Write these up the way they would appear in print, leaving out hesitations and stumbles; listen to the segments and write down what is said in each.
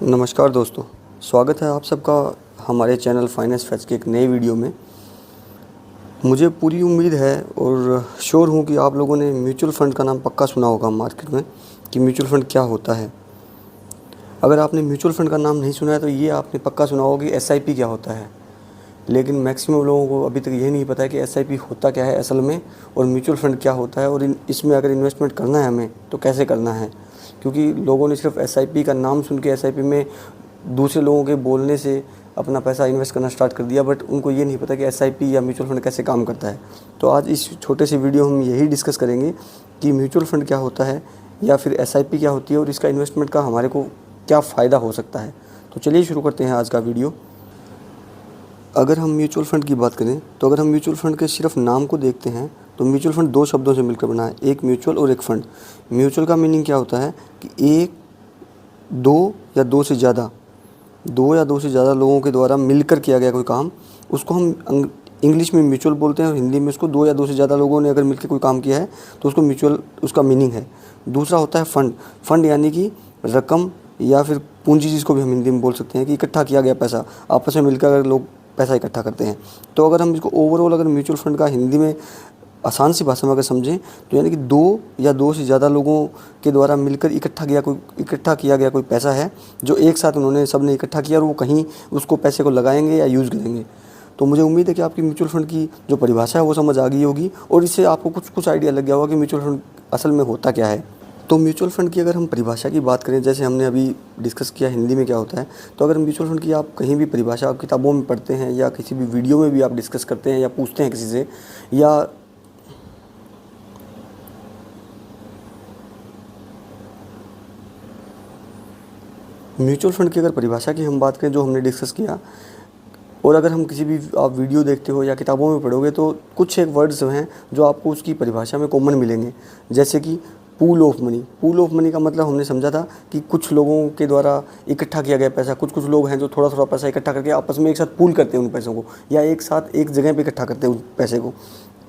नमस्कार दोस्तों, स्वागत है आप सबका हमारे चैनल फाइनेंस फैक्ट्स की एक नई वीडियो में। मुझे पूरी उम्मीद है और श्योर हूँ कि आप लोगों ने म्यूचुअल फ़ंड का नाम पक्का सुना होगा मार्केट में कि म्यूचुअल फ़ंड क्या होता है। अगर आपने म्यूचुअल फ़ंड का नाम नहीं सुना है तो ये आपने पक्का सुना होगा कि एसआईपी क्या होता है, लेकिन मैक्सिमम लोगों को अभी तक ये नहीं पता है कि एसआईपी होता क्या है असल में, और म्यूचुअल फ़ंड क्या होता है, और इसमें अगर इन्वेस्टमेंट करना है हमें तो कैसे करना है। क्योंकि लोगों ने सिर्फ एसआईपी का नाम सुन के एसआईपी में दूसरे लोगों के बोलने से अपना पैसा इन्वेस्ट करना स्टार्ट कर दिया, बट उनको ये नहीं पता कि एसआईपी या म्यूचुअल फ़ंड कैसे काम करता है। तो आज इस छोटे से वीडियो हम यही डिस्कस करेंगे कि म्यूचुअल फ़ंड क्या होता है या फिर एसआईपी क्या होती है और इसका इन्वेस्टमेंट का हमारे को क्या फ़ायदा हो सकता है। तो चलिए शुरू करते हैं आज का वीडियो। अगर हम म्यूचुअल फ़ंड की बात करें तो अगर हम म्यूचुअल फ़ंड के सिर्फ नाम को देखते हैं तो म्यूचुअल फ़ंड दो शब्दों से मिलकर बना है, एक म्यूचुअल और एक फ़ंड। म्यूचुअल का मीनिंग क्या होता है कि एक, दो या दो से ज़्यादा लोगों के द्वारा मिलकर किया गया कोई काम, उसको हम इंग्लिश में म्यूचुअल बोलते हैं और हिंदी में उसको दो या दो से ज़्यादा लोगों ने अगर मिलकर कोई काम किया है तो उसको म्यूचुअल उसका मीनिंग है। दूसरा होता है फ़ंड। फ़ंड यानी कि रकम या फिर पूंजी, जिसको भी हम हिंदी में बोल सकते हैं कि इकट्ठा किया गया पैसा, आपस में मिलकर अगर लोग पैसा इकट्ठा करते हैं। तो अगर हम इसको ओवरऑल अगर म्यूचुअल फ़ंड का हिंदी में आसान सी भाषा में अगर समझें तो यानी कि दो या दो से ज़्यादा लोगों के द्वारा मिलकर इकट्ठा किया गया कोई पैसा है जो एक साथ उन्होंने सब ने इकट्ठा किया और वो कहीं उसको पैसे को लगाएंगे या यूज़ करेंगे। तो मुझे उम्मीद है कि आपकी म्यूचुअल फ़ंड की जो परिभाषा है वो समझ आ गई होगी और इससे आपको कुछ आइडिया लग गया होगा कि म्यूचुअल फ़ंड असल में होता क्या है। तो म्यूचुअल फ़ंड की अगर हम परिभाषा की बात करें, जैसे हमने अभी डिस्कस किया हिंदी में क्या होता है, तो अगर म्यूचुअल फ़ंड की आप कहीं भी परिभाषा आप किताबों में पढ़ते हैं या किसी भी वीडियो में भी आप डिस्कस करते हैं या पूछते हैं किसी से, या म्यूचुअल फ़ंड की अगर परिभाषा की हम बात करें जो हमने डिस्कस किया, और अगर हम किसी भी आप वीडियो देखते हो या किताबों में पढ़ोगे तो कुछ एक वर्ड्स हैं जो आपको उसकी परिभाषा में कॉमन मिलेंगे, जैसे कि pool of money. Pool of money का मतलब हमने समझा था कि कुछ लोगों के द्वारा इकट्ठा किया गया पैसा, कुछ लोग हैं जो थोड़ा थोड़ा पैसा इकट्ठा करके आपस में एक साथ पूल करते हैं उन पैसों को, या एक साथ एक जगह पे इकट्ठा करते हैं उन पैसे को।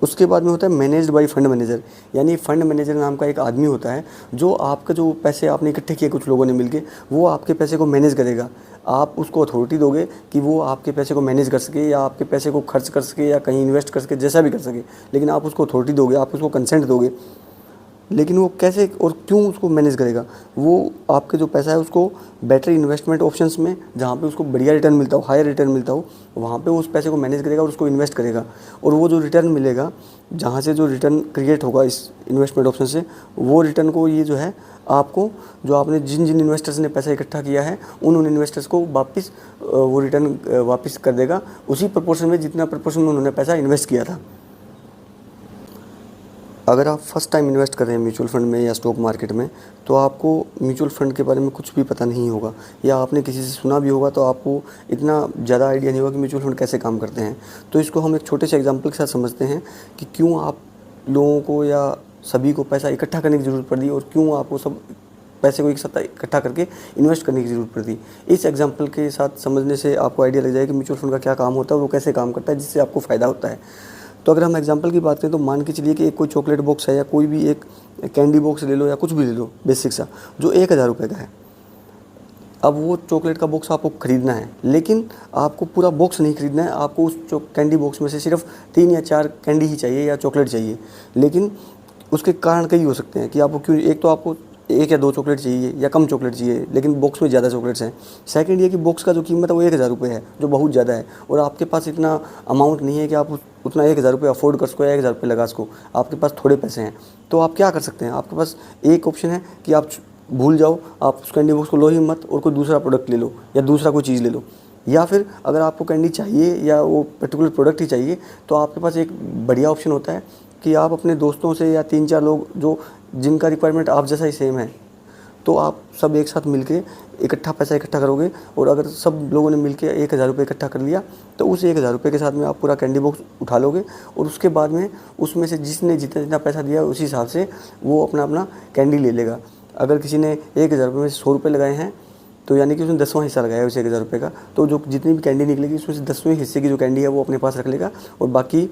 उसके बाद में होता है मैनेज्ड बाय फंड मैनेजर, यानी फंड मैनेजर नाम का एक आदमी होता है जो आपका जो पैसे आपने इकट्ठे किए कुछ लोगों ने मिलके, वो आपके पैसे को मैनेज करेगा। आप उसको अथॉरिटी दोगे कि वो आपके पैसे को मैनेज कर सके या आपके पैसे को खर्च कर सके या कहीं इन्वेस्ट कर सके, जैसा भी कर सके, लेकिन आप उसको अथॉरिटी दोगे, आप उसको कंसेंट दोगे। लेकिन वो कैसे और क्यों उसको मैनेज करेगा? वो आपके जो पैसा है उसको बेटर इन्वेस्टमेंट ऑप्शंस में, जहाँ पे उसको बढ़िया रिटर्न मिलता हो, हायर रिटर्न मिलता हो, वहाँ पे उस पैसे को मैनेज करेगा और उसको इन्वेस्ट करेगा। और वो जो रिटर्न मिलेगा, जहाँ से जो रिटर्न क्रिएट होगा इस इन्वेस्टमेंट ऑप्शन से, वो रिटर्न को ये जो है आपको, जो आपने जिन इन्वेस्टर्स ने पैसा इकट्ठा किया है उन इन्वेस्टर्स को वापस वो रिटर्न वापस कर देगा उसी प्रपोर्शन में जितना प्रपोर्शन में उन्होंने पैसा इन्वेस्ट किया था। अगर आप फर्स्ट टाइम इन्वेस्ट कर रहे हैं म्यूचुअल फ़ंड में या स्टॉक मार्केट में, तो आपको म्यूचुअल फ़ंड के बारे में कुछ भी पता नहीं होगा, या आपने किसी से सुना भी होगा तो आपको इतना ज़्यादा आइडिया नहीं होगा कि म्यूचुअल फ़ंड कैसे काम करते हैं। तो इसको हम एक छोटे से एग्जांपल के साथ समझते हैं कि क्यों आप लोगों को या सभी को पैसा इकट्ठा करने की ज़रूरत पड़ी और क्यों आपको सब पैसे को एक साथ इकट्ठा करके इन्वेस्ट करने की ज़रूरत पड़ती। इस एग्जांपल के साथ समझने से आपको आइडिया लग जाएगा कि म्यूचुअल फ़ंड का क्या काम होता है और वो कैसे काम करता है, जिससे आपको फ़ायदा होता है। तो अगर हम एग्जांपल की बात करें तो मान के चलिए कि एक कोई चॉकलेट बॉक्स है या कोई भी एक कैंडी बॉक्स ले लो या कुछ भी ले लो बेसिक सा, जो 1000 रुपये का है। अब वो चॉकलेट का बॉक्स आपको ख़रीदना है, लेकिन आपको पूरा बॉक्स नहीं ख़रीदना है, आपको उस कैंडी बॉक्स में से सिर्फ 3 या 4 कैंडी ही चाहिए या चॉकलेट चाहिए। लेकिन उसके कारण कई हो सकते हैं कि आपको क्यों, एक तो आपको 1 या 2 चॉकलेट चाहिए या कम चॉकलेट चाहिए, लेकिन बॉक्स में ज़्यादा चॉकलेट्स हैं। सेकंड ये कि बॉक्स का जो कीमत है वो 1000 रुपये है, जो बहुत ज़्यादा है, और आपके पास इतना अमाउंट नहीं है कि आप उतना 1000 रुपये अफोर्ड कर सको या 1000 रुपये लगा सको, आपके पास थोड़े पैसे हैं। तो आप क्या कर सकते हैं, आपके पास एक ऑप्शन है कि आप भूल जाओ, आप उस कैंडी बॉक्स को लो ही मत और कोई दूसरा प्रोडक्ट ले लो या दूसरा कोई चीज़ ले लो। या फिर अगर आपको कैंडी चाहिए या वो पर्टिकुलर प्रोडक्ट ही चाहिए तो आपके पास एक बढ़िया ऑप्शन होता है कि आप अपने दोस्तों से या 3-4 लोग जो जिनका रिक्वायरमेंट आप जैसा ही सेम है, तो आप सब एक साथ मिलके पैसा इकट्ठा करोगे, और अगर सब लोगों ने मिलके 1000 रुपये इकट्ठा कर लिया तो उस 1000 रुपये के साथ में आप पूरा कैंडी बॉक्स उठा लोगे, और उसके बाद में उसमें से जिसने जितना पैसा दिया उसी हिसाब से वो अपना कैंडी ले लेगा। अगर किसी ने 1000 रुपये में 100 रुपये लगाए हैं तो यानी कि उसने 10वां हिस्सा लगाया उस 1000 रुपये का, तो जो जितनी भी कैंडी निकलेगी उसमें से 10वें हिस्से की जो कैंडी है वो अपने पास रख लेगा और बाकी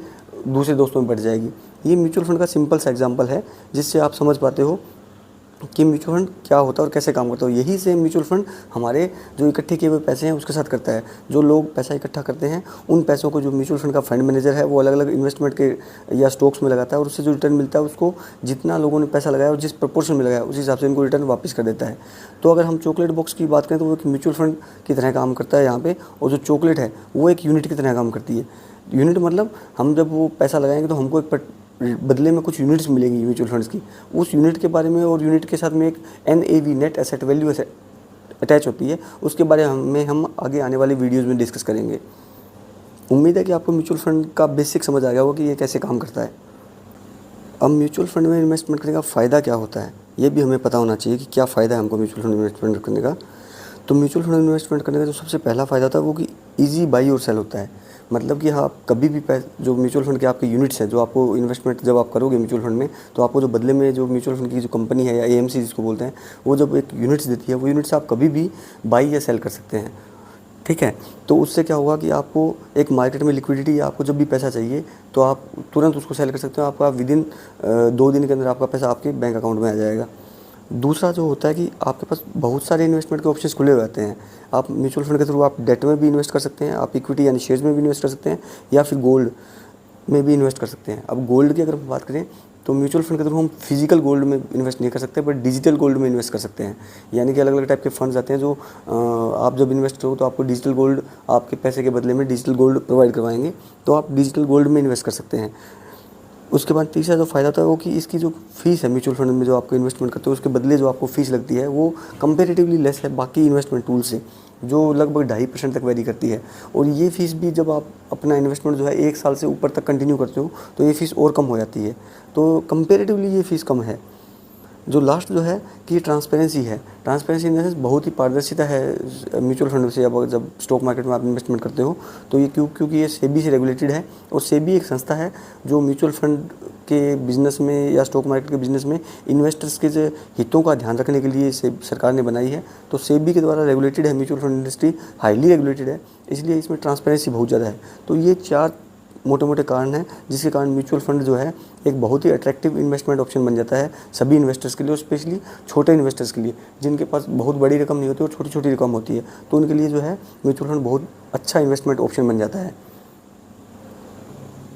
दूसरे दोस्तों में बढ़ जाएगी। ये म्यूचुअल फंड का सिंपल सा एग्जांपल है जिससे आप समझ पाते हो कि म्यूचुअल फंड क्या होता है और कैसे काम करता है। यही सेम म्यूचुअल फंड हमारे जो इकट्ठे किए हुए पैसे हैं उसके साथ करता है। जो लोग पैसा इकट्ठा करते हैं उन पैसों को जो म्यूचुअल फंड का फंड मैनेजर है वो अलग अलग इन्वेस्टमेंट के या स्टॉक्स में लगाता है, और उससे जो रिटर्न मिलता है उसको जितना लोगों ने पैसा लगाया और जिस प्रपोर्शन में लगाया उस हिसाब से इनको रिटर्न वापस कर देता है। तो अगर हम चॉकलेट बॉक्स की बात करें तो वो एक म्यूचुअल फंड की तरह काम करता है यहाँ पे, और जो चॉकलेट है वो एक यूनिट की तरह काम करती है। यूनिट मतलब हम जब वो पैसा लगाएंगे तो हमको एक बदले में कुछ यूनिट्स मिलेंगी म्यूचुअल फंड्स की। उस यूनिट के बारे में और यूनिट के साथ में एक NAV net asset value attach होती है, उसके बारे में हम आगे आने वाले वीडियोज़ में डिस्कस करेंगे। उम्मीद है कि आपको म्यूचुअल फंड का बेसिक समझ आ गया होगा कि ये कैसे काम करता है। अब म्यूचुअल फंड में इन्वेस्टमेंट करने का फ़ायदा क्या होता है ये भी हमें पता होना चाहिए कि क्या फ़ायदा है हमको म्यूचुअल फंड इन्वेस्टमेंट करने का। तो म्यूचुअल फंड इन्वेस्टमेंट करने का जो सबसे पहला फ़ायदा होता है वो कि ईजी बाई और सेल होता है। मतलब कि हाँ, आप कभी भी जो म्यूचुअल फंड के आपके यूनिट्स हैं, जो आपको इन्वेस्टमेंट जब आप करोगे म्यूचुअल फंड में, तो आपको जो बदले में जो म्यूचुअल फंड की जो कंपनी है या AMC जिसको बोलते हैं, वो जब एक यूनिट्स देती है, वो यूनिट्स आप कभी भी बाई या सेल कर सकते हैं। ठीक है, तो उससे क्या होगा कि आपको एक मार्केट में लिक्विडिटी, आपको जब भी पैसा चाहिए तो आप तुरंत उसको सेल कर सकते हो। आपका विदिन 2 दिन के अंदर आपका पैसा आपके बैंक अकाउंट में आ जाएगा। दूसरा जो होता है कि आपके पास बहुत सारे इन्वेस्टमेंट के ऑप्शंस खुले हुए रहते हैं। आप म्यूचुअल फंड के थ्रू आप डेट में भी इन्वेस्ट कर सकते हैं, आप इक्विटी यानी शेयर्स में भी इन्वेस्ट कर सकते हैं, या फिर गोल्ड में भी इन्वेस्ट कर सकते हैं। अब गोल्ड की अगर हम बात करें तो म्यूचुअल फंड के थ्रू हम फिजिकल गोल्ड में इन्वेस्ट नहीं कर सकते, बट डिजिटल गोल्ड में इन्वेस्ट कर सकते हैं। यानी कि अलग अलग टाइप के फंड्स आते हैं जो आप जब इन्वेस्ट करो तो आपको डिजिटल गोल्ड, आपके पैसे के बदले में डिजिटल गोल्ड प्रोवाइड करवाएंगे, तो आप डिजिटल गोल्ड में इन्वेस्ट कर सकते हैं। उसके बाद तीसरा जो फ़ायदा होता है वो कि इसकी जो फ़ीस है म्यूचुअल फंड में जो आपको इन्वेस्टमेंट करते हो उसके बदले जो आपको फ़ीस लगती है वो कंपेरेटिवली लेस है बाकी इन्वेस्टमेंट टूल से, जो लगभग 2.5% तक वेरी करती है। और ये फ़ीस भी जब आप अपना इन्वेस्टमेंट जो है 1 साल से ऊपर तक कंटिन्यू करते हो तो ये फ़ीस और कम हो जाती है। तो कंपेरेटिवली ये फ़ीस कम है। जो लास्ट जो है कि ट्रांसपेरेंसी है। ट्रांसपेरेंसी इन द सेंस बहुत ही पारदर्शिता है म्यूचुअल फंड से। अब जब स्टॉक मार्केट में आप इन्वेस्टमेंट करते हो तो ये क्योंकि ये सेबी से रेगुलेटेड है, और सेबी एक संस्था है जो म्यूचुअल फंड के बिज़नेस में या स्टॉक मार्केट के बिज़नेस में इन्वेस्टर्स के जो हितों का ध्यान रखने के लिए सरकार ने बनाई है। तो सेबी के द्वारा रेगुलेटेड है mutual fund industry, highly regulated है, इसलिए इसमें ट्रांसपेरेंसी बहुत ज़्यादा है। तो ये 4 मोटे मोटे कारण हैं जिसके कारण म्यूचुअल फंड जो है एक बहुत ही अट्रैक्टिव इन्वेस्टमेंट ऑप्शन बन जाता है सभी इन्वेस्टर्स के लिए, और स्पेशली छोटे इन्वेस्टर्स के लिए जिनके पास बहुत बड़ी रकम नहीं होती और छोटी छोटी रकम होती है, तो उनके लिए जो है म्यूचुअल फंड बहुत अच्छा इन्वेस्टमेंट ऑप्शन बन जाता है।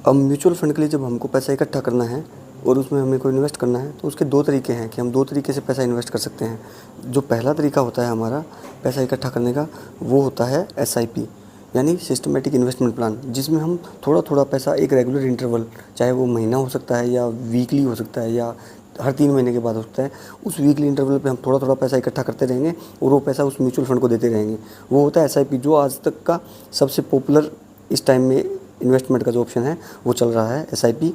अब म्यूचुअल फंड के लिए जब हमको पैसा इकट्ठा करना है और उसमें हमें को इन्वेस्ट करना है तो उसके 2 तरीके हैं कि हम 2 तरीके से पैसा इन्वेस्ट कर सकते हैं। जो पहला तरीका होता है हमारा पैसा इकट्ठा करने का वो होता है SIP यानी सिस्टमेटिक इन्वेस्टमेंट प्लान, जिसमें हम थोड़ा थोड़ा पैसा एक रेगुलर इंटरवल, चाहे वो महीना हो सकता है या वीकली हो सकता है या हर 3 महीने के बाद हो सकता है, उस वीकली इंटरवल पे हम थोड़ा थोड़ा पैसा इकट्ठा करते रहेंगे और वो पैसा उस म्यूचुअल फंड को देते रहेंगे। वो होता है SIP, जो आज तक का सबसे पॉपुलर इस टाइम में इन्वेस्टमेंट का जो ऑप्शन है वो चल रहा है SIP।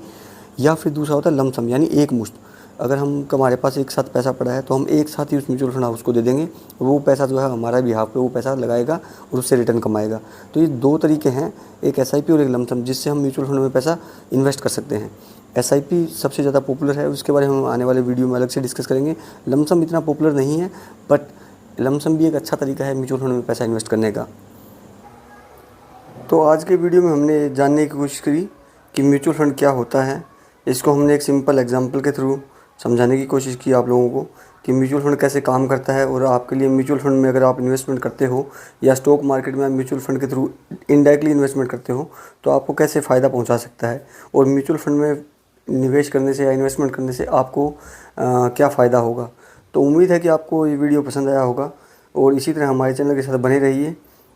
या फिर दूसरा होता है लमसम यानी एक मुश्त। अगर हमारे पास एक साथ पैसा पड़ा है तो हम एक साथ ही उस म्यूचुअल फंड हाउस को दे देंगे, वो पैसा जो है हमारा भी हाफ पे वो पैसा लगाएगा और उससे रिटर्न कमाएगा। तो ये 2 तरीके हैं, एक SIP और एक लमसम, जिससे हम म्यूचुअल फंड में पैसा इन्वेस्ट कर सकते हैं। SIP सबसे ज़्यादा पॉपुलर है, उसके बारे में हम आने वाले वीडियो में अलग से डिस्कस करेंगे। लमसम इतना पॉपुलर नहीं है, बट लमसम भी एक अच्छा तरीका है म्यूचुअल फंड में पैसा इन्वेस्ट करने का। तो आज के वीडियो में हमने जानने की कोशिश करी कि म्यूचुअल फंड क्या होता है। इसको हमने एक सिंपल एग्जांपल के थ्रू समझाने की कोशिश की आप लोगों को कि म्यूचुअल फंड कैसे काम करता है, और आपके लिए म्यूचुअल फंड में अगर आप इन्वेस्टमेंट करते हो या स्टॉक मार्केट में आप म्यूचुअल फंड के थ्रू इनडायरेक्टली इन्वेस्टमेंट करते हो तो आपको कैसे फ़ायदा पहुंचा सकता है, और म्यूचुअल फंड में निवेश करने से या इन्वेस्टमेंट करने से आपको क्या फ़ायदा होगा। तो उम्मीद है कि आपको ये वीडियो पसंद आया होगा, और इसी तरह हमारे चैनल के साथ बने रहिए।